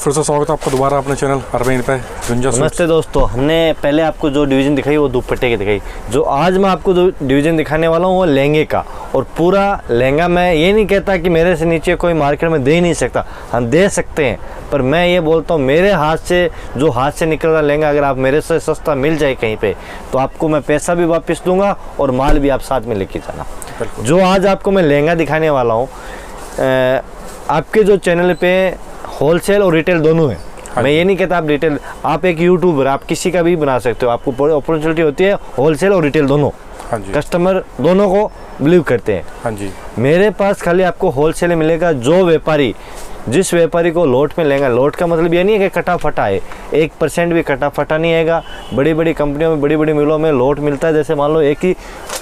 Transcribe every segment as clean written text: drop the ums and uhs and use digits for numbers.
फिर से स्वागत है आपका दोबारा अपने चैनल अरविंद पे गुंजा। नमस्ते दोस्तों, हमने पहले आपको जो डिवीज़न दिखाई वो दुपट्टे की दिखाई। जो आज मैं आपको जो डिवीज़न दिखाने वाला हूँ वो लहंगे का। और पूरा लहंगा, मैं ये नहीं कहता कि मेरे से नीचे कोई मार्केट में दे ही नहीं सकता, हम दे सकते हैं, पर मैं ये बोलता हूँ मेरे हाथ से जो हाथ से निकल रहा लहंगा अगर आप मेरे से सस्ता मिल जाए कहीं पे, तो आपको मैं पैसा भी वापस दूंगा और माल भी आप साथ में लेके जाना। जो आज आपको मैं लहंगा दिखाने वाला हूँ, आपके जो चैनल पे होलसेल और रिटेल दोनों है। मैं ये नहीं कहता आप रिटेल, आप एक यूट्यूबर, आप किसी का भी बना सकते हो, आपको अपॉर्चुनिटी होती है होलसेल और रिटेल दोनों। हाँ जी। कस्टमर दोनों को बिलीव करते हैं। हाँ जी। मेरे पास खाली आपको होलसेल मिलेगा। जो व्यापारी, जिस व्यापारी को लोट में लेगा, लोट का मतलब ये नहीं है कि कटा फटा है, 1% भी कटा फटा नहीं आएगा। बड़ी बड़ी कंपनियों में, बड़ी बड़ी मिलों में लोट मिलता है, जैसे मान लो एक ही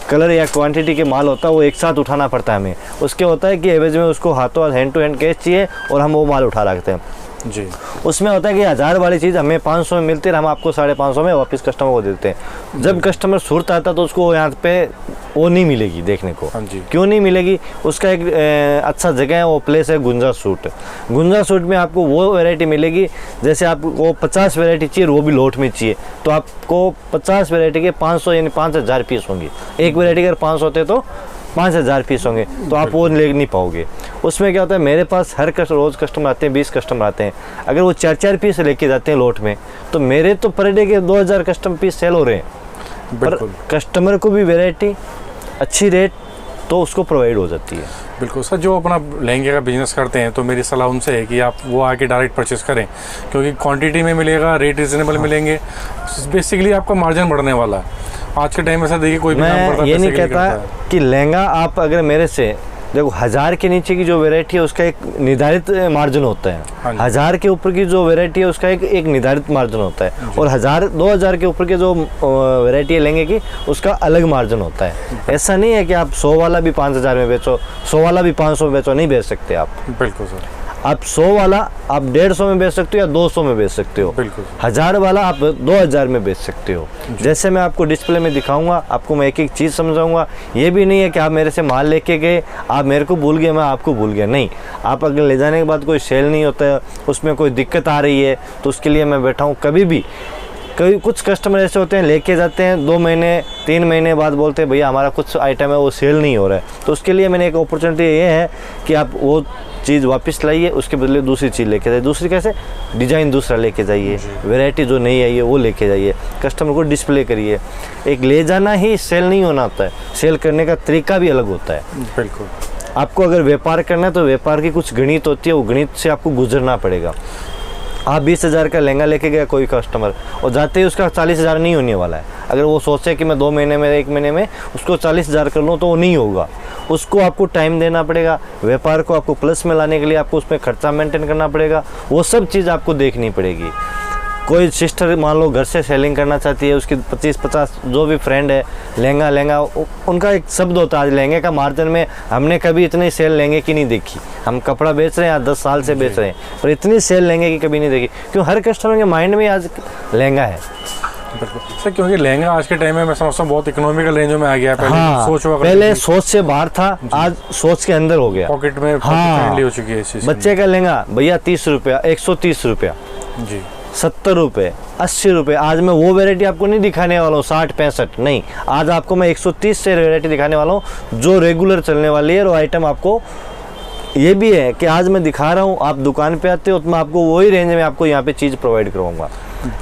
कलर या क्वांटिटी के माल होता है, वो एक साथ उठाना पड़ता है हमें। उसके होता है कि एवरेज में उसको हाथों हाथ हैंड टू हैंड कैश चाहिए और हम वो माल उठा रखते हैं जी। उसमें होता है कि 1000 वाली चीज़ हमें 500 में मिलती है, हम आपको 550 में वापस कस्टमर को देते हैं। जब कस्टमर सूरत आता है तो उसको यहाँ पे वो नहीं मिलेगी देखने को। हाँ जी। क्यों नहीं मिलेगी? उसका एक अच्छा जगह है, वो प्लेस है गुंजा सूट। गुंजा सूट में आपको वो वैरायटी मिलेगी, जैसे आपको 50 वैरायटी चाहिए, वो भी लोट में चाहिए, तो आपको 50 वैरायटी के 500 यानी 5000 पीस होंगे। एक वैरायटी अगर 500 होते तो 5000 पीस होंगे, तो आप वो ले नहीं पाओगे। उसमें क्या होता है, मेरे पास हर रोज़ कस्टमर आते हैं, 20 कस्टमर आते हैं। अगर वो 4-4 पीस लेके जाते हैं लोट में, तो मेरे तो पर डे के 2000 कस्टमर पीस सेल हो रहे हैं। पर कस्टमर को भी वैरायटी अच्छी रेट तो उसको प्रोवाइड हो जाती है। बिल्कुल सर, जो अपना लहंगे का बिजनेस करते हैं तो मेरी सलाह उनसे है कि आप वो आके डायरेक्ट परचेस करें, क्योंकि क्वांटिटी में मिलेगा, रेट रिजनेबल मिलेंगे, बेसिकली आपका मार्जिन बढ़ने वाला है। आज के टाइम में सर देखिए कोई भी काम करता है, मैं ये नहीं कहता कि लहंगा आप अगर मेरे से देखो 1000 के नीचे की जो वैरायटी है उसका एक निर्धारित मार्जिन होता है। 1000 के ऊपर की जो वैरायटी है उसका एक निर्धारित मार्जिन होता है, और 1000-2000 के ऊपर के जो वैरायटी है लहंगे की उसका अलग मार्जिन होता है। ऐसा नहीं है कि आप 100 वाला भी 5000 में बेचो, 100 वाला भी 500 में बेचो, नहीं बेच सकते आप। बिल्कुल सर, आप 100 वाला आप 150 में बेच सकते हो या 200 में बेच सकते हो। बिल्कुल। 1000 वाला आप 2000 में बेच सकते हो। जैसे मैं आपको डिस्प्ले में दिखाऊंगा, आपको मैं एक एक चीज़ समझाऊंगा। ये भी नहीं है कि आप मेरे से माल लेके गए, आप मेरे को भूल गए, मैं आपको भूल गया, नहीं। आप अगर ले जाने के बाद कोई सेल नहीं होता है, उसमें कोई दिक्कत आ रही है, तो उसके लिए मैं बैठा हूँ। कभी भी कुछ कस्टमर ऐसे होते हैं लेके जाते हैं, 2 महीने 3 महीने बाद बोलते हैं भैया हमारा कुछ आइटम है वो सेल नहीं हो रहा है, तो उसके लिए मैंने एक अपॉर्चुनिटी ये है कि आप वो चीज़ वापस लाइए, उसके बदले दूसरी चीज़ लेके जाइए। दूसरी कैसे? डिज़ाइन दूसरा लेके जाइए, वैरायटी जो नहीं आई है वो लेके जाइए, कस्टमर को डिस्प्ले करिए। एक ले जाना ही सेल नहीं होना होता है, सेल करने का तरीका भी अलग होता है। बिल्कुल। आपको अगर व्यापार करना है तो व्यापार की कुछ गणित होती है, वो गणित से आपको गुजरना पड़ेगा। आप 20,000 का लहंगा लेके गया कोई कस्टमर, और जाते ही उसका 40,000 नहीं होने वाला है। अगर वो सोचे कि मैं 2 महीने में 1 महीने में उसको 40,000 कर लूँ, तो वो नहीं होगा। उसको आपको टाइम देना पड़ेगा। व्यापार को आपको प्लस में लाने के लिए आपको उसमें खर्चा मेंटेन करना पड़ेगा, वो सब चीज़ आपको देखनी पड़ेगी। कोई सिस्टर मान लो घर से सेलिंग करना चाहती है, उसकी 25-50 जो भी फ्रेंड है, लहंगा उनका एक शब्द होता है। आज लहंगे का मार्जिन में हमने कभी इतनी सेल लहंगे की नहीं देखी। हम कपड़ा बेच रहे हैं, 10 साल से बेच रहे हैं, पर इतनी सेल लहंगे की कभी नहीं देखी, क्यों? हर कस्टमर के माइंड में आज लहंगा है। बिल्कुल सर, क्योंकि लहंगा आज के टाइम में मैं समझता हूँ बहुत इकोनॉमिकल रेंज में आ गया है। पहले सोच से बाहर था, आज सोच के अंदर हो गया, पॉकेट में फ्रेंडली हो चुकी है इस चीज़। बच्चे का लहंगा भैया 30 रुपया, 130 रुपया जी, 70 रुपये, 80 रुपये। आज मैं वो वैरायटी आपको नहीं दिखाने वाला हूँ 60-65 नहीं, आज आपको मैं 130 से वैरायटी दिखाने वाला हूँ जो रेगुलर चलने वाली है। और आइटम आपको ये भी है कि आज मैं दिखा रहा हूँ, आप दुकान पे आते हो तो मैं आपको वही रेंज में आपको यहाँ पे चीज़ प्रोवाइड करवाऊँगा।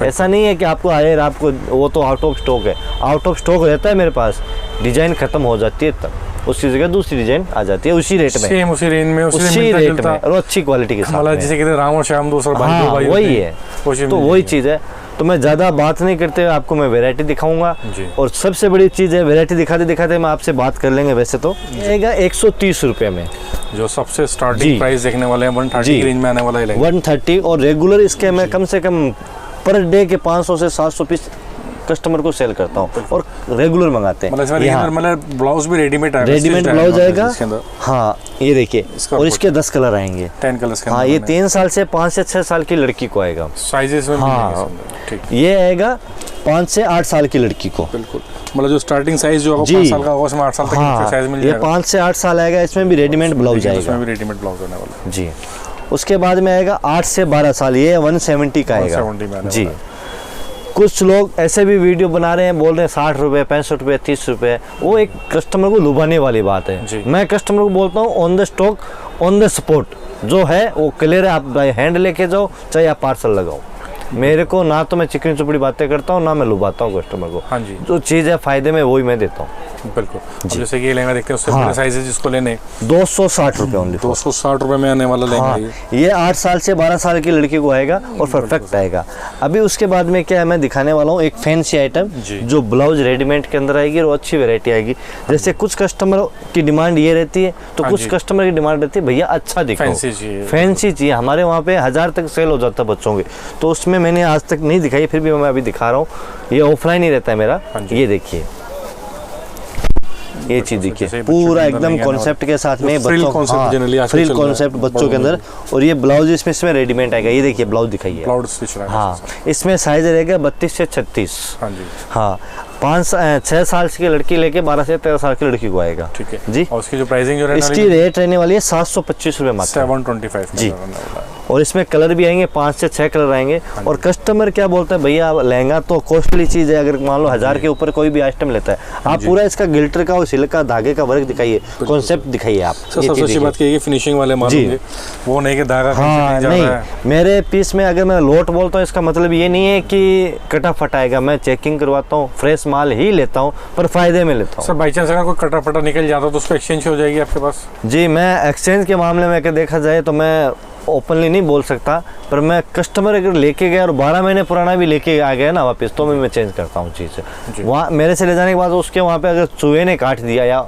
ऐसा नहीं है कि आपको आए आपको वो तो आउट ऑफ स्टॉक है। आउट ऑफ स्टॉक रहता है मेरे पास, डिज़ाइन ख़त्म हो जाती है तब उसकी जगह दूसरी डिजाइन आ जाती है उसी रेट में, सेम उसी रेंज में, उसी रेट में और अच्छी क्वालिटी के साथ। मतलब जैसे कहते हैं राम और श्याम दूसरा भाई, हाँ, भाई वही है, तो वही चीज़ है। तो मैं ज़्यादा बात नहीं करते हुए आपको मैं वैरायटी दिखाऊंगा। और सबसे बड़ी चीज़ है, वैरायटी दिखाते दिखाते मैं आपसे बात कर लेंगे। वैसे तो आएगा 130 रुपये में, जो सबसे स्टार्टिंग प्राइस देखने वाले हैं 130 रेंज में आने वाला है 130। और रेगुलर इसके मैं कम से कम पर डे के 500 से 700 पीस कस्टमर को सेल करता हूँ और रेगुलर मंगाते हैं। मतलब ब्लाउज भी रेडीमेड ब्लाउज आएगा। हाँ ये देखिए, और इसके 10 कलर आएंगे, 10 कलर्स। हाँ ये 3 साल से 5 से 6 साल की लड़की को आएगा साइजेस में। हाँ ये आएगा 5 से 8 साल की लड़की को। बिल्कुल, मतलब जो स्टार्टिंग साइज जो 5 साल का होगा उसमें 8 साल तक साइज मिल जाएगा। ये 5 से 8 साल आएगा। इसमें भी रेडीमेड ब्लाउज आएगा, इसमें भी रेडीमेड ब्लाउज आने वाला है जी। उसके बाद में आएगा 8 से 12 साल, ये 170 का आएगा 170 में आने जी। वाला है। कुछ लोग ऐसे भी वीडियो बना रहे हैं, बोल रहे हैं 60 रुपये, 65 रुपये, 30 रुपये, वो एक कस्टमर को लुभाने वाली बात जी। है। मैं कस्टमर को बोलता हूँ on the stock, on the spot जो है वो क्लियर है, आप बाय हैंड लेके जाओ चाहे आप पार्सल लगाओ। मेरे को ना तो मैं चिकनी चुपड़ी बातें करता हूँ, ना मैं लुभाता हूँ कस्टमर को। हाँ जी, जो चीज़ है फ़ायदे में वही मैं देता हूँ। बिल्कुल। अब जैसे कि ये लहंगा देखते हैं, उससे बड़े साइज है जिसको लेने 260 रुपये ओनली। 260 रुपये में आने वाला लहंगा हाँ, ये। ये 8 साल से 12 साल की लड़की को आएगा और परफेक्ट आएगा। अभी उसके बाद में क्या है, मैं दिखाने वाला हूँ एक फैंसी आइटम जी। जो ब्लाउज रेडीमेड के अंदर आएगी और अच्छी वैरायटी आएगी। जैसे कुछ कस्टमर की डिमांड ये रहती है, तो हाँ कुछ जी। कस्टमर की डिमांड रहती है भैया अच्छा दिखाओ, फैंसी चाहिए। फैंसी चाहिए। हमारे वहाँ पे 1000 तक सेल हो जाता है बच्चों के, तो उसमें मैंने आज तक नहीं दिखाई, फिर भी मैं अभी दिखा रहा हूँ। ये ऑफलाइन ही रहता है मेरा। हाँ जी। ये देखिए, ये चीज जैसे देखिए बच्चों पूरा के अंदर एकदम नहीं आने कॉन्सेप्ट के साथ जो में फ्रिल बच्चों concept generally आजकल फ्रिल चल रहा है। कॉन्सेप्ट बच्चों के अंदर। और ये ब्लाउज इसमें रेडीमेड आएगा। ये देखिए ब्लाउज दिखाइए। क्लाउड स्टिच रहा है। हाँ, इसमें साइज रहेगा 32 से 36। हाँ जी, हाँ, 6 साल की लड़की लेके 12 से 13 साल की लड़की को आएगा। ठीक है जी। और उसकी जो प्राइसिंग जो रहने इसकी रेट रहने वाली है 725 रुपये मात्र। 725 जी। रहने वाला है। और इसमें कलर भी आएंगे, 5 से 6 कलर आएंगे। और कस्टमर क्या बोलता है, भैया लहंगा तो कॉस्टली चीज़ है, अगर मान लो 1000 के ऊपर कोई भी आइटम लेता है, आप पूरा इसका गिल्टर का और सिल्क का धागे का वर्क दिखाइए, कॉन्सेप्ट दिखाइए आप। सर सबसे अच्छी बात की फिनिशिंग वाले मालूम वो नहीं कि धागा कहीं से हाँ नहीं जा नहीं, रहा है। मेरे पीस में अगर मैं लोट बोलता हूँ इसका मतलब ये नहीं है कि कटा फटा आएगा। मैं चेकिंग करवाता हूँ, फ्रेश माल ही लेता हूँ, पर फायदे में लेता सर हूँ। बाई चांस अगर कोई कटा फटा निकल जाता तो उसको एक्सचेंज हो जाएगी आपके पास? जी, मैं एक्सचेंज के मामले में अगर देखा जाए तो मैं ओपनली नहीं बोल सकता, पर मैं कस्टमर अगर लेके गया और 12 महीने पुराना भी लेके आ गया ना वापस, तो मैं चेंज करता हूँ चीज़। वहाँ मेरे से ले जाने के बाद उसके वहाँ पे अगर चूहे ने काट दिया या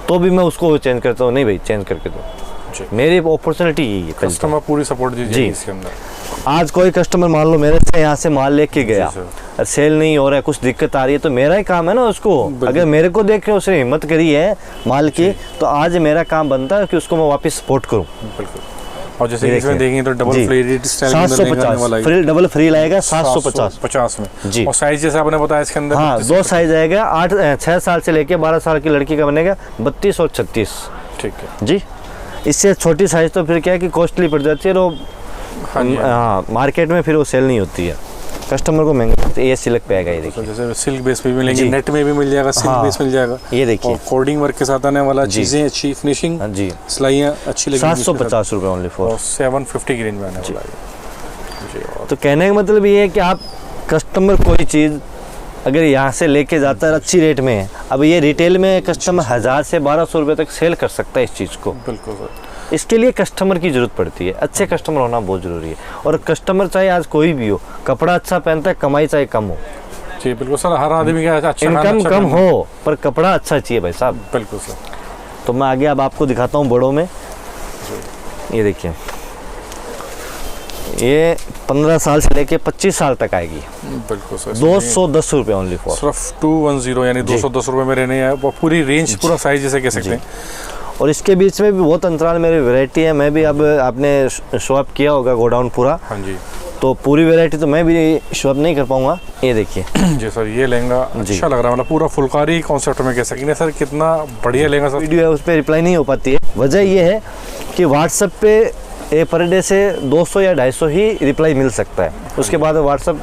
तो भी मैं उसको चेंज करता हूँ। नहीं भाई चेंज करके दो, मेरी अपॉर्चुनिटी यही है। कस्टमर पूरी सपोर्ट दीजिए जी। इसके अंदर। आज कोई कस्टमर मान लो मेरे से यहाँ से माल लेके गया जी और सेल नहीं हो रहा है, कुछ दिक्कत आ रही है, तो मेरा ही काम है ना उसको। अगर मेरे को देख के उसने हिम्मत करी है माल की, तो आज मेरा काम बनता है कि उसको मैं वापस सपोर्ट करूँ। बिल्कुल। और जैसे कि इसमें देखेंगे तो double free style 750 free, double free लाएगा 750 में जी। और साइज जैसे आपने बताया इसके अंदर हाँ, 2 साइज आएगा। 6 साल से लेके 12 साल की लड़की का बनेगा 32 और 36। ठीक है जी। इससे छोटी साइज तो फिर क्या है कि कॉस्टली पड़ जाती है, और हाँ मार्केट में फिर वो सेल नहीं होती है, कस्टमर को महंगा पड़ता है। ये सिल्क पे आएगा। ये तो देखिए, जैसे सिल्क बेस पे भी मिलेंगे, नेट में भी मिल जाएगा, सिल्क बेस मिल जाएगा। ये देखिए, और कोडिंग वर्क के साथ आने वाला चीज़ें अच्छी फिनिशिंग, जी, सिलाइयाँ अच्छी लगेंगी। 750 रुपये ओनली फॉर, और 750 की रेंज में आने वाला है जी। और तो कहने का मतलब ये है कि आप कस्टमर कोई चीज़ अगर यहाँ से लेके जाता है अच्छी रेट में है, अब ये रिटेल में कस्टमर 1000 से 1200 रुपये तक सेल कर सकता है इस चीज़ को। बिल्कुल सर। इसके लिए कस्टमर की ज़रूरत पड़ती है, अच्छे कस्टमर होना बहुत ज़रूरी है। और कस्टमर चाहे आज कोई भी हो, कपड़ा अच्छा पहनता है, कमाई चाहे कम हो, जी बिल्कुल सर। हर आदमी का अच्छा इनकम कम हो, पर कपड़ा अच्छा चाहिए भाई साहब। बिल्कुल सर। तो मैं आगे अब आपको दिखाता हूँ बड़ों में। ये देखिए, ये 15 साल से लेके 25 साल तक आएगी। बिल्कुल सर। 210 रुपये ओनली फॉर, सिर्फ 210 यानी 210 रुपये में रहने हैं। पूरी रेंज, पूरा साइज जैसे कह सकते हैं। और इसके बीच में भी बहुत अंतराल मेरी वैरायटी है। मैं भी अब आपने शॉप किया होगा गोडाउन पूरा, हाँ जी, तो पूरी वैरायटी तो मैं भी शॉप नहीं कर पाऊंगा। ये देखिए जी सर, ये लहंगा अच्छा लग रहा है, मतलब पूरा फुलकारी कॉन्सेप्ट में कह सकते हैं सर। कितना बढ़िया लहंगा सर। वीडियो है उस पर रिप्लाई नहीं हो पाती है। वजह ये है कि व्हाट्सएप पे पर डे से 200 या 250 ही रिप्लाई मिल सकता है, उसके बाद व्हाट्सएप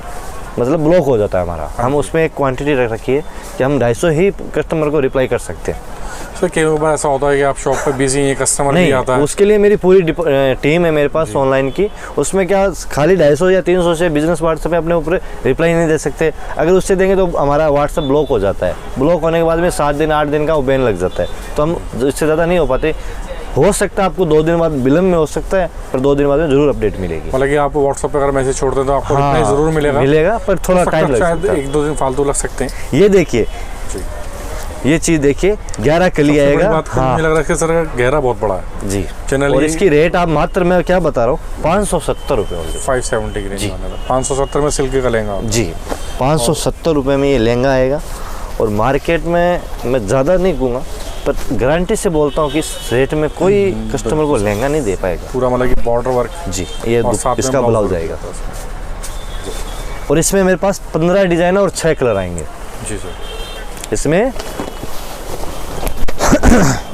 मतलब ब्लॉक हो जाता है हमारा। हम उसमें एक क्वांटिटी रख रखी है कि हम 250 ही कस्टमर को रिप्लाई कर सकते हैं। सर कई बार ऐसा होता है कि आप शॉप पे बिजी हैं, कस्टमर नहीं आता है। उसके लिए मेरी पूरी टीम है मेरे पास ऑनलाइन की। उसमें क्या खाली 250 या 300 से बिजनेस व्हाट्सएप पे अपने ऊपर रिप्लाई नहीं दे सकते। अगर उससे देंगे तो हमारा व्हाट्सएप ब्लॉक हो जाता है। ब्लॉक होने के बाद में 7 दिन 8 दिन का वो बैन लग जाता है, तो हम इससे ज़्यादा नहीं हो पाते। हो सकता है आपको 2 दिन बाद विलम्ब में हो सकता है, पर 2 दिन बाद में जरूर अपडेट मिलेगी। मतलब कि आप व्हाट्सएप पे अगर मैसेज छोड़ते हैं तो आपको रिप्लाई जरूर मिलेगा, पर थोड़ा टाइम लग शायद सकता है, 1-2 दिन फालतू लग सकते हैं। ये देखिए, ये चीज़ देखिए 11 कली आएगा। हाँ, मुझे लग रहा है कि सर गहरा बहुत बड़ा है जी। जनरली। और इसकी रेट आप मात्र मैं क्या बता रहा हूँ 570 रुपये ओनली। 570 की रेंज में 570 में सिल्क का लहंगा जी। 570 रुपये में ये लहंगा आएगा। और मार्केट में मैं ज़्यादा नहीं कहूँगा, पर गारंटी से बोलता हूँ कि इस रेट में कोई कस्टमर को लहंगा नहीं दे पाएगा। पूरा मतलब कि बॉर्डर वर्क जी। ये इसका ब्लाउज आएगा। और इसमें मेरे पास 15 डिज़ाइन और 6 कलर आएंगे जी सर। इसमें।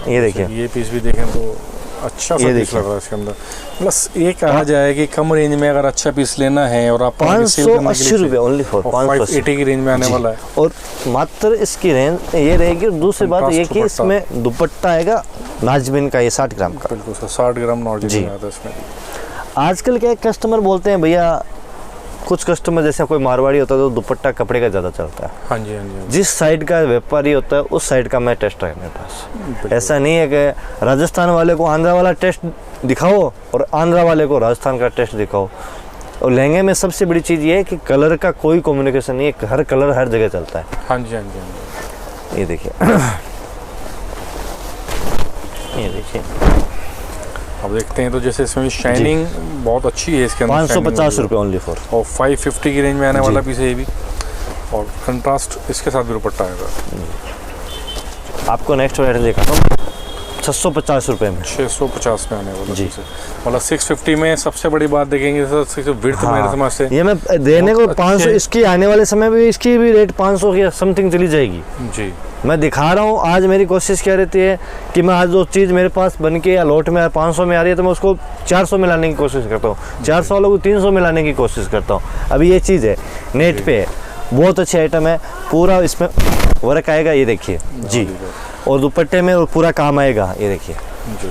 ये देखिए, ये पीस भी देखें तो अच्छा सा ये पीस देखिए। लग रहा है इसके अंदर। प्लस ये कहा जाए कि कम रेंज में अगर अच्छा पीस लेना है और आप 580 रुपये ओनली फॉर 580 580 की रेंज में आने वाला है। और मात्र इसकी रेंज ये रहेगी। और दूसरी बात ये कि दुपट्टा। इसमें दुपट्टा आएगा नाजबिन का, ये 60 ग्राम का। बिल्कुल सर, 60 ग्राम जी। नॉर्जिन आता है इसमें। आजकल क्या कस्टमर बोलते हैं भैया, कुछ कस्टमर जैसे कोई मारवाड़ी होता है तो दुपट्टा कपड़े का ज़्यादा चलता है। हाँ जी हाँ जी हाँ जी। जिस साइड का व्यापारी होता है उस साइड का मैं टेस्ट है मेरे पास। ऐसा नहीं है कि राजस्थान वाले को आंध्रा वाला टेस्ट दिखाओ और आंध्रा वाले को राजस्थान का टेस्ट दिखाओ। और लहंगे में सबसे बड़ी चीज़ ये है कि कलर का कोई कम्युनिकेशन नहीं है, हर कलर हर जगह चलता है। हाँ जी हाँ जी हाँ जी। ये देखिए ये देखिए अब देखते हैं तो जैसे इसमें शाइनिंग बहुत अच्छी है इसके अंदर। 550 रुपये ओनली फॉर। और 550 की रेंज में आने वाला पीस है ये भी। और कंट्रास्ट इसके साथ भी दुपट्टा आएगा। आपको नेक्स्ट वैरायटी दिखाता हूँ 650 रुपये में। 650 में आने वाला जी। पीस है। मतलब 650 में सबसे बड़ी बात देखेंगे सर, विड्थ मेरे समझ से ये मैं देने को 500, इसकी आने वाले समय में इसकी भी रेट 500 की समथिंग चली जाएगी। जी। मैं दिखा रहा हूँ। आज मेरी कोशिश क्या रहती है कि मैं आज जो चीज़ मेरे पास बन के या लोट में 500 में आ रही है तो मैं उसको 400 में लाने की कोशिश करता हूँ, 400 वालों को 300 में लाने की कोशिश करता हूँ। अभी ये चीज़ है नेट पे है, बहुत अच्छी आइटम है। पूरा इसमें वर्क आएगा, ये देखिए जी। और दुपट्टे में पूरा काम आएगा, ये देखिए जी।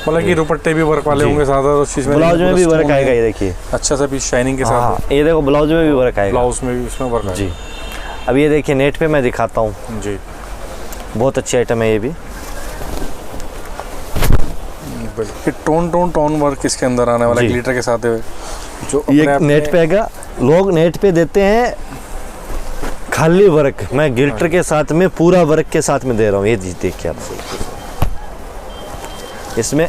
मतलब कि दुपट्टे भी वर्क वाले होंगे साथ, उस चीज़ में ब्लाउज में भी वर्क आएगा, ये देखिए अच्छा सा पीस शाइनिंग के साथ। हाँ, ये देखो ब्लाउज में भी वर्क आएगा। ब्लाउज में भी इसमें वर्क जी। अब ये देखिए नेट पे मैं दिखाता हूँ, जी। बहुत अच्छी आइटम है ये भी। टोन वर्क इसके अंदर आने वाला ग्लिटर के साथ है जो ये नेट पे आएगा। लोग नेट पे देते हैं खाली वर्क, मैं गिल्टर के साथ में पूरा वर्क के साथ में दे रहा हूँ। ये चीज देखिए आप, इसमें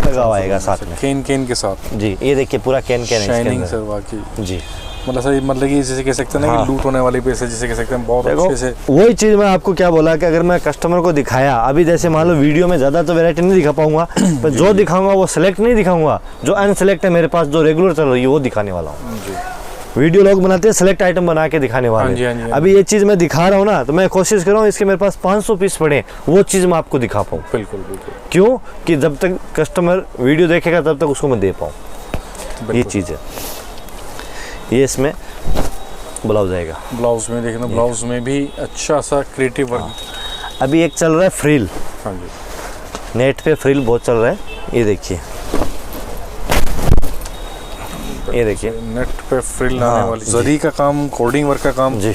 लगा हुआ आएगा साथ में केन के साथ। जी। ये देखिए पूरा कैन है शाइनिंग इसके से अंदर। वाकई जी। मतलब कि जैसे कह सकते हैं ना हाँ। कि लूट होने वाली पैसे जिसे कह सकते हैं, बहुत अच्छे से। वही चीज़ मैं आपको क्या बोला कि अगर मैं कस्टमर को दिखाया, अभी जैसे मान लो वीडियो में ज़्यादा तो वैरायटी नहीं दिखा पाऊंगा, पर जो दिखाऊंगा वो सिलेक्ट नहीं दिखाऊंगा, जो अनसेलेक्ट है मेरे पास जो रेगुलर चल रही है वो दिखाने वाला हूँ। वीडियो लोग बनाते हैं सिलेक्ट आइटम बना के दिखाने वाले। हाँ जी। अभी ये चीज़ मैं दिखा रहा हूँ ना, तो मैं कोशिश कर रहा हूँ इसके मेरे पास 500 पीस पड़े, वो चीज़ मैं आपको दिखा पाऊँ। बिल्कुल। क्यों कि जब तक कस्टमर वीडियो देखेगा तब तक उसको मैं दे पाऊँ। ये चीज़ है। ये इसमें ब्लाउज आएगा। ब्लाउज में देखना, ब्लाउज में भी अच्छा सा क्रिएटिव वर्क। अभी एक चल रहा है फ्रिल। हाँ जी। नेट पे फ्रिल बहुत चल रहा है, ये देखिए ये देखिए नेट पे फ्रिल आने वाली जरी का काम, कोडिंग वर्क का काम। जी।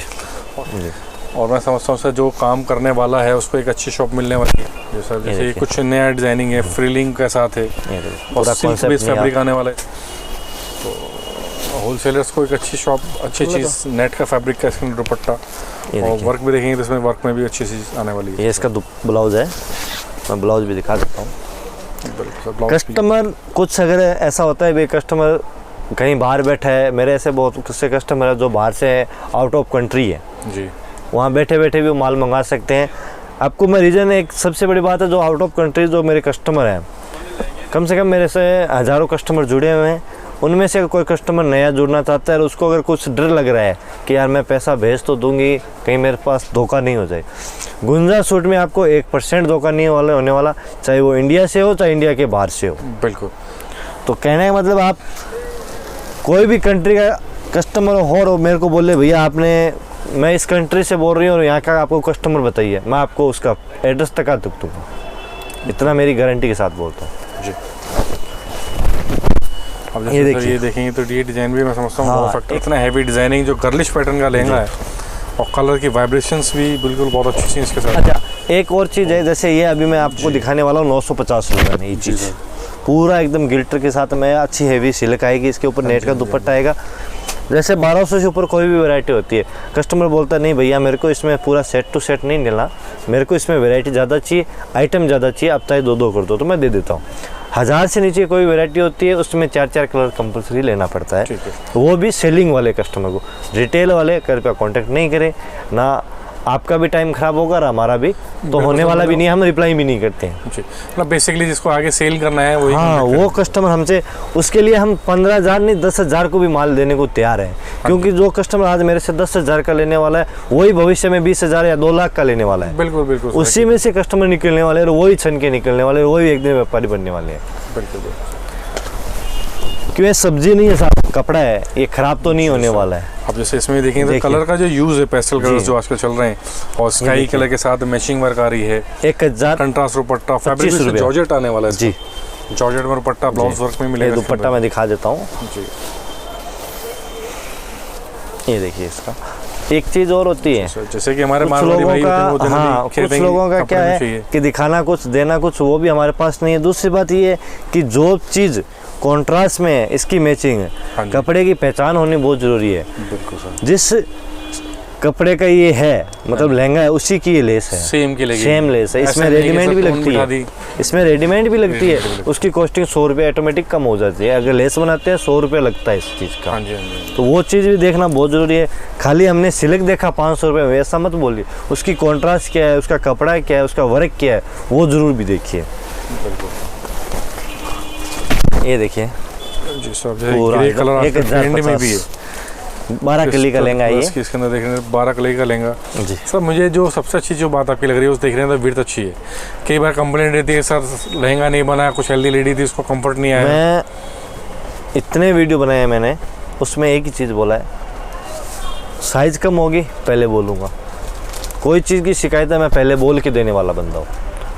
और मैं समझता हूँ सर जो काम करने वाला है उसको एक अच्छी शॉप मिलने वाली है। जैसे कुछ नया डिजाइनिंग है, फ्रिलिंग के साथ है और सिल्क बेस फैब्रिक आने वाला है, तो होलसेलर्स को एक अच्छी शॉप, अच्छी चीज़, नेट का फैब्रिक का इसका दुपट्टा और वर्क भी देखेंगे तो इसमें वर्क में भी अच्छी चीज़ आने वाली है। ये इसका ब्लाउज है, मैं ब्लाउज भी दिखा देता हूँ। कस्टमर कुछ अगर ऐसा होता है भाई कस्टमर कहीं बाहर बैठा है, मेरे ऐसे बहुत से कस्टमर है जो बाहर से है, आउट ऑफ कंट्री है जी, वहाँ बैठे बैठे भी वो माल मंगा सकते हैं। आपको मैं रीज़न एक सबसे बड़ी बात है, जो आउट ऑफ कंट्री जो मेरे कस्टमर हैं, कम से कम मेरे से हज़ारों कस्टमर जुड़े हुए हैं, उनमें से कोई कस्टमर नया जुड़ना चाहता है और उसको अगर कुछ डर लग रहा है कि यार मैं पैसा भेज तो दूंगी, कहीं मेरे पास धोखा नहीं हो जाए, गुंजा सूट में आपको 1% धोखा नहीं होने वाला, चाहे वो इंडिया से हो चाहे इंडिया के बाहर से हो। बिल्कुल। तो कहने का मतलब आप कोई भी कंट्री का कस्टमर हो और मेरे को बोले भैया आपने, मैं इस कंट्री से बोल रही हूँ और यहाँ का आपको कस्टमर बताइए, मैं आपको उसका एड्रेस तक आ दूँगा, इतना मेरी गारंटी के साथ बोलता हूँ जी। अब ये देखिए, ये देखेंगे तो ये डिज़ाइन भी मैं समझता हूँ परफेक्ट, इतना हैवी डिज़ाइनिंग जो गर्लिश पैटर्न का लहंगा है और कलर की वाइब्रेशंस भी बिल्कुल बहुत अच्छी चीज़ इसके साथ। अच्छा, एक और चीज़ है, जैसे ये अभी मैं आपको दिखाने वाला हूँ 950 रुपये में, ये चीज़ पूरा एकदम गिल्टर के साथ में, अच्छी हैवी सिल्क आएगी, इसके ऊपर नेट का दुपट्टा आएगा। जैसे 1200 से ऊपर कोई भी वैरायटी होती है, कस्टमर बोलता है नहीं भैया मेरे को इसमें पूरा सेट टू सेट नहीं मिला, मेरे को इसमें वैरायटी ज़्यादा चाहिए, आइटम ज़्यादा चाहिए, अब चाहे 2-2 कर दो तो मैं दे देता हूँ। 1000 से नीचे कोई वैरायटी होती है उसमें 4-4 कलर कंपलसरी लेना पड़ता है, वो भी सेलिंग वाले कस्टमर को। रिटेल वाले कृपया कॉन्टैक्ट नहीं करें, ना आपका भी टाइम खराब होगा और हमारा भी, तो होने वाला भी नहीं, हम रिप्लाई भी नहीं करते हैं। जी, मतलब बेसिकली जिसको आगे सेल करना है वही हाँ, वो कस्टमर हमसे, उसके लिए हम 15,000 नहीं 10,000 को भी माल देने को तैयार है, क्योंकि जो कस्टमर आज मेरे से 10,000 का लेने वाला है वही भविष्य में 20,000 या 2 लाख का लेने वाला है। बिल्कुल बिल्कुल, उसी में से कस्टमर निकलने वाले हैं और वही छन के निकलने वाले हैं, वही एक दिन व्यापारी बनने वाले हैं। बिल्कुल बिल्कुल। क्यों, ये सब्जी नहीं है साहब, कपड़ा है, ये खराब तो नहीं होने वाला है। अब जैसे इसमें देखेंगे तो कलर का जो यूज है, पेस्टल कलर जो आजकल चल रहे हैं, और स्काई कलर के साथ मैचिंग वर्क आ रही है, 1,000 कंट्रास्ट दुपट्टा, फैब्रिक में जॉर्जेट आने वाला है जी, जॉर्जेट में दुपट्टा ब्लाउज वर्क में मिलेगा। दुपट्टा मैं दिखा देता हूँ जी, ये देखिए, इसका एक चीज और होती है, जैसे कि हमारे कुछ लोगों का, हाँ, कुछ लोगों का क्या है कि दिखाना कुछ देना कुछ, वो भी हमारे पास नहीं है। दूसरी बात ये है कि जो चीज़ कॉन्ट्रास्ट में है, इसकी मैचिंग है, कपड़े की पहचान होनी बहुत ज़रूरी है। बिल्कुल सर, जिस कपड़े का ये है, मतलब लहंगा है, उसी की ये लेस है, सेम की लगेगी, सेम लेस है। इसमें रेडीमेड भी लगती है, इसमें रेडीमेड भी लगती है, उसकी कॉस्टिंग 100 रुपये ऑटोमेटिक कम हो जाती है। अगर लेस बनाते हैं 100 रुपये लगता है इस चीज़ का। हाँ जी, हाँ जी। तो वो चीज़ भी देखना बहुत ज़रूरी है। खाली हमने सिल्क देखा 500 रुपये, वैसा मत बोलिए, उसकी कॉन्ट्रास्ट क्या है, उसका कपड़ा क्या है, उसका वर्क क्या है, वो ज़रूर भी देखिए। ये देखिए, जी सर, ग्रे कलर 1,000 में भी है, 12 कली का लहंगा है ये। इसके अंदर देख रहे हैं 12 कली का लहंगा जी। सर, मुझे जो सबसे अच्छी जो बात आपकी लग रही है, उस देख रहे हैं तो विड्थ अच्छी है। कई बार कंप्लेंट रहती है सर लहंगा नहीं बना, कुछ हेल्दी लेडी थी उसको कंफर्ट नहीं आया। मैं इतने वीडियो बनाए हैं मैंने, उसमें एक ही चीज़ बोला है, साइज़ कम होगी पहले बोलूँगा। कोई चीज़ की शिकायत है मैं पहले बोल के देने वाला बंदा हूँ,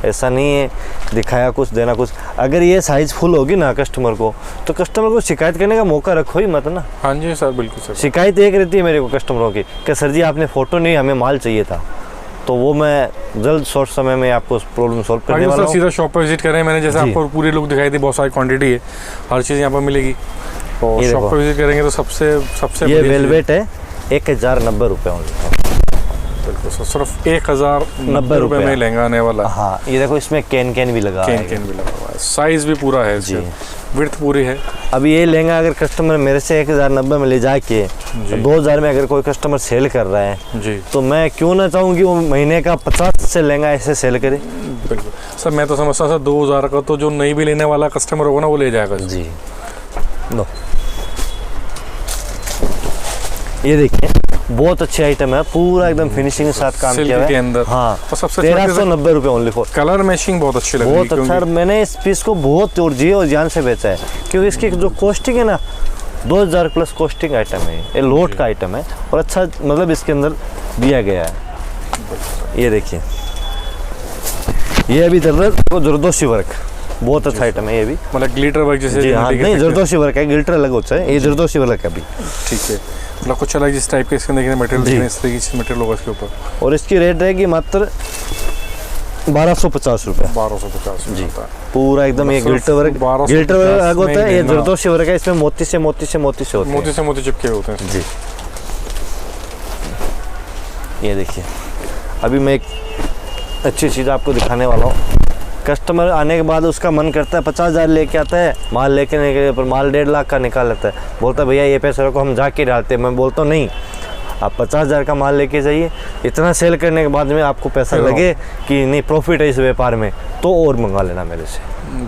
ऐसा नहीं है दिखाया कुछ देना कुछ। अगर ये साइज़ फुल होगी ना कस्टमर को, तो कस्टमर को शिकायत करने का मौका रखो ही मत ना। हाँ जी सर, बिल्कुल सर। शिकायत एक रहती है मेरे को कस्टमरों की कि सर जी आपने फ़ोटो नहीं, हमें माल चाहिए था, तो वो मैं जल्द शॉर्ट समय में आपको प्रॉब्लम सॉल्व करने वाला हूँ। सीधा शॉप पर विजिट करें, मैंने जैसे आपको पूरी लुक दिखाई थी, बहुत सारी क्वांटिटी है, हर चीज़ यहाँ पर मिलेगी। और शॉप पर विजिट करेंगे तो सबसे ये वेलवेट है, 1,090 रुपये ओनली। बिल्कुल सर, सिर्फ 1,090 रुपये में लहंगा आने वाला। हाँ, ये देखो इसमें कैन भी लगा है, कैन भी लगा हुआ है, साइज़ भी पूरा है जी, विड्थ पूरी है। अब ये लहंगा अगर कस्टमर मेरे से 1,090 में ले जाके 2,000 में अगर कोई कस्टमर सेल कर रहा है जी, तो मैं क्यों ना चाहूँ कि वो महीने का 50 से लहंगा ऐसे सेल करे। बिल्कुल सर, मैं तो समझता सर 2,000 का तो जो नहीं भी लेने वाला कस्टमर होगा ना वो ले जाएगा जी। लो ये देखिए, बहुत अच्छी आइटम है, पूरा एकदम फिनिशिंग के साथ काम किया है अंदर। हाँ, और सबसे 1,390 रुपये ओनली फॉर। कलर मैचिंग बहुत अच्छी लगी, बहुत अच्छा। मैंने इस पीस को बहुत तोड़ जी और जान से बेचा है, क्योंकि इसकी जो कॉस्टिंग है ना 2,000 प्लस कॉस्टिंग आइटम है, ये लोट का आइटम है और अच्छा मतलब इसके अंदर दिया गया है। ये देखिए, ये अभी जरदोशी वर्क, बहुत अच्छा आइटम है ये भी, मतलब ग्लिटर वर्क जैसे। जी हाँ, नहीं जरदोशी वर्क है, ग्लिटर अलग होता है, ये जरदोशी वर्क है अभी। ठीक है, मतलब कुछ अलग जिस टाइप के इसके अंदर मटेरियल इस तरीके से मटेरियल होगा इसके ऊपर। और इसकी रेट रहेगी मात्र 1,250 रुपये। 1,250 जी, पूरा एकदम ये ग्लिटर वर्क अलग होता है, ये जरदोशी वर्क है, इसमें मोती से मोती चिपके होते हैं जी। ये देखिए, अभी मैं एक अच्छी चीज़ आपको दिखाने वाला हूँ। कस्टमर आने के बाद उसका मन करता है 50,000 लेके आता है, माल लेके नहीं गए पर माल 1.5 लाख का निकाल लेता है, बोलता है भैया ये पैसे रखो हम जाके डालते हैं। मैं बोलता हूँ नहीं, आप 50,000 का माल लेके जाइए, इतना सेल करने के बाद में आपको पैसा लगे कि नहीं प्रॉफिट है इस व्यापार में, तो और मंगा लेना मेरे से।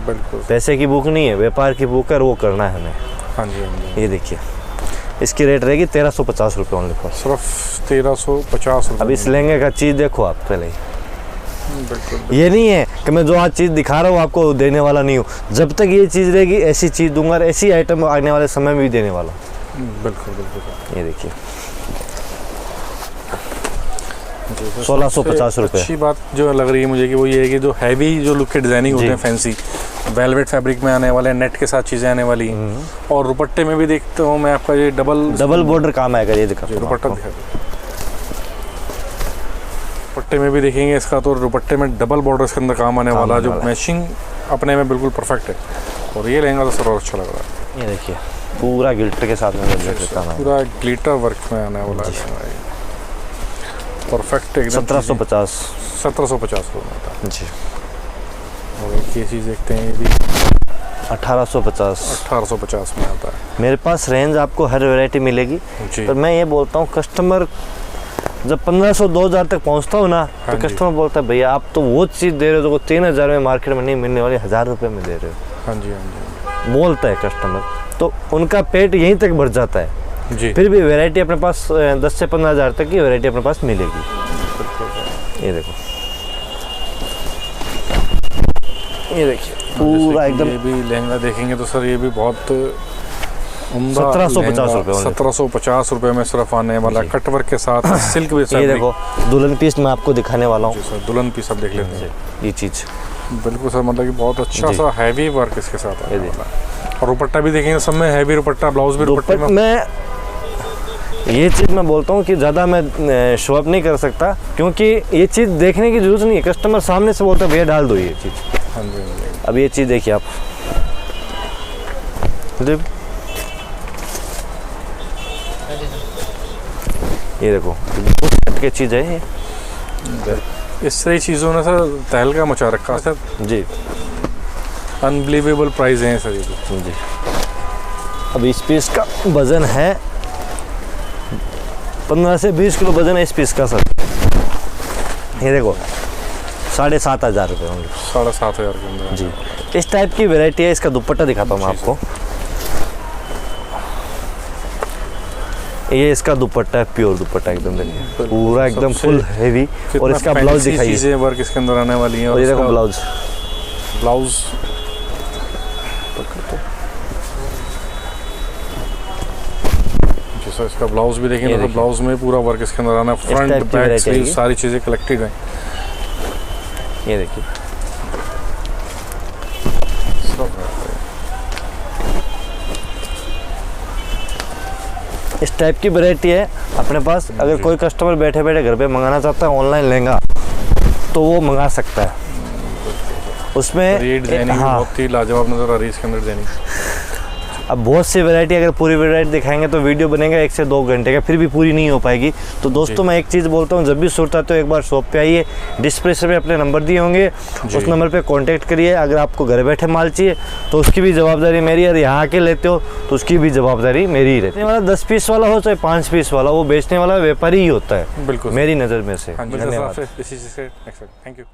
बिल्कुल, पैसे की भूख नहीं है, व्यापार की भूख है, वो करना है हमें। हाँ जी। ये देखिए, इसकी रेट रहेगी 1,350 रुपये ओनली फॉर, सिर्फ 1,350 रुपये। अब इस लहंगे का चीज़ देखो आप पहले ही। बिल्कुल, ये नहीं है कि मैं जो आज चीज़ दिखा रहा हूँ आपको देने वाला नहीं हूँ, जब तक ये चीज़ रहेगी ऐसी चीज़ दूंगा, ऐसी आइटम आने वाले समय में भी देने वाला हूँ। बिल्कुल। ये देखिए, 1,650 रुपये। अच्छी बात जो लग रही है मुझे कि वो ये है कि जो हैवी जो लुक के डिजाइनिंग होते हैं, फैंसी वेलवेट फैब्रिक में आने वाले, नेट के साथ चीज़ें आने वाली, और दुपट्टे में भी देखता हूँ मैं आपका ये डबल बॉर्डर काम आएगा। ये दिखा दुपट्टा दिखा, दुपट्टे में भी देखेंगे इसका, तो दुपट्टे में डबल बॉर्डर इसके अंदर काम आने वाला, जो मैचिंग अपने में बिल्कुल परफेक्ट है। और ये लहंगा तो सर और अच्छा लग रहा है। ये देखिए, पूरा ग्लिटर के साथ में पूरा ग्लिटर वर्क में आने वाला है, परफेक्ट एकदम। 1,750 रुपये जी। और ये चीज़ देखते हैं, ये भी 1,850 में आता है। मेरे पास रेंज आपको हर वैरायटी मिलेगी, पर मैं ये बोलता हूँ कस्टमर जब 1500-2000 तक पहुंचता हूँ ना, हाँ तो जी। कस्टमर बोलता है भैया आप तो वो चीज़ दे रहे हो जो 3000 में मार्केट में नहीं मिलने वाली, 1000 रुपये में दे रहे हो। हाँ जी, हाँ जी, बोलता है कस्टमर, तो उनका पेट यहीं तक भर जाता है। जी। फिर भी वैरायटी अपने पास 10 से 15,000 तक की वैरायटी अपने पास मिलेगी। ये देखो, ये देखिए पूरा एकदम ये भी लहंगा देखेंगे तो सर ये भी बहुत उम्दा 1750 रुपये वाले। 1750 रुपये में सिर्फ आने वाला, जी। कटवर्क के साथ सिल्क भी ये देखो दुल्हन पीस मैं आपको दिखाने वाला हूँ। सर दुल्हन पीस आप देख लेते हैं, ये चीज़ बिल्कुल सर, मतलब कि बहुत अच्छा जी। सा हैवी वर्क इसके साथ आने ये देखिए। वाला है। और दुपट्टा भी देखेंगे सब में हैवी दुपट्टा, ब्लाउज भी दुपट्टे में। मैं ये चीज़ मैं बोलता हूँ कि ज़्यादा मैं शो अप नहीं कर सकता, क्योंकि ये चीज़ देखने की जरूरत नहीं है। कस्टमर सामने से बोलता है भैया डाल दो ये चीज़। हाँ जी, हाँ जी। अब ये चीज़ देखिए आप, ये देखो बहुत की चीज़ है ये। इससे ही चीज़ों ने सर तहलका मचा रखा है सर, जी अनबिलीवेबल प्राइस हैं सर ये भी। जी। अब इस पीस का वज़न है 15 से 20 किलो वज़न है इस पीस का सर। ये देखो 7,500 रुपये होंगे। 7,500 के अंदर जी, इस टाइप की वैरायटी है। इसका दुपट्टा दिखाता हूँ मैं आपको। ये इसका दुपट्टा है, प्योर दुपट्टा एकदम देखिए, पूरा एकदम सबसे फुल हैवी। और इसका ब्लाउज दिखाइए, चीज़ें वर्क इसके अंदर आने वाली हैं। और ये देखो ब्लाउज, ब्लाउज जी सर, इसका ब्लाउज भी देखेंगे तो ब्लाउज में पूरा वर्क इसके अंदर आना है, फ्रंट टाइप की बैक variety स्लीव आएगी। सारी चीज़ें कलेक्टेड हैं। ये देखिए इस टाइप की वैरायटी है अपने पास। अगर जी। कोई कस्टमर बैठे बैठे घर पे मंगाना चाहता है ऑनलाइन लहंगा, तो वो मंगा सकता है। उसमें रेट डिजाइनिंग भी हाँ, बहुत ही लाजवाब नजर आ रही है इसके अंदर डिजाइनिंग। अब बहुत सी वैरायटी, अगर पूरी वैरायटी दिखाएंगे तो वीडियो बनेगा 1 से 2 घंटे का, फिर भी पूरी नहीं हो पाएगी। तो दोस्तों मैं एक चीज़ बोलता हूँ, जब भी सूरत आते हो एक बार शॉप पे आइए। डिस्क्रिप्शन में अपने नंबर दिए होंगे, उस नंबर पे कांटेक्ट करिए। अगर आपको घर बैठे माल चाहिए तो उसकी भी जवाबदारी मेरी, और यहाँ आके लेते हो तो उसकी भी जवाबदारी मेरी ही रहती है। वाला 10 पीस वाला हो चाहे 5 पीस वाला, वो बेचने वाला व्यापारी ही होता है बिल्कुल मेरी नज़र में से। हाँ जी, धन्यवाद। Thank you.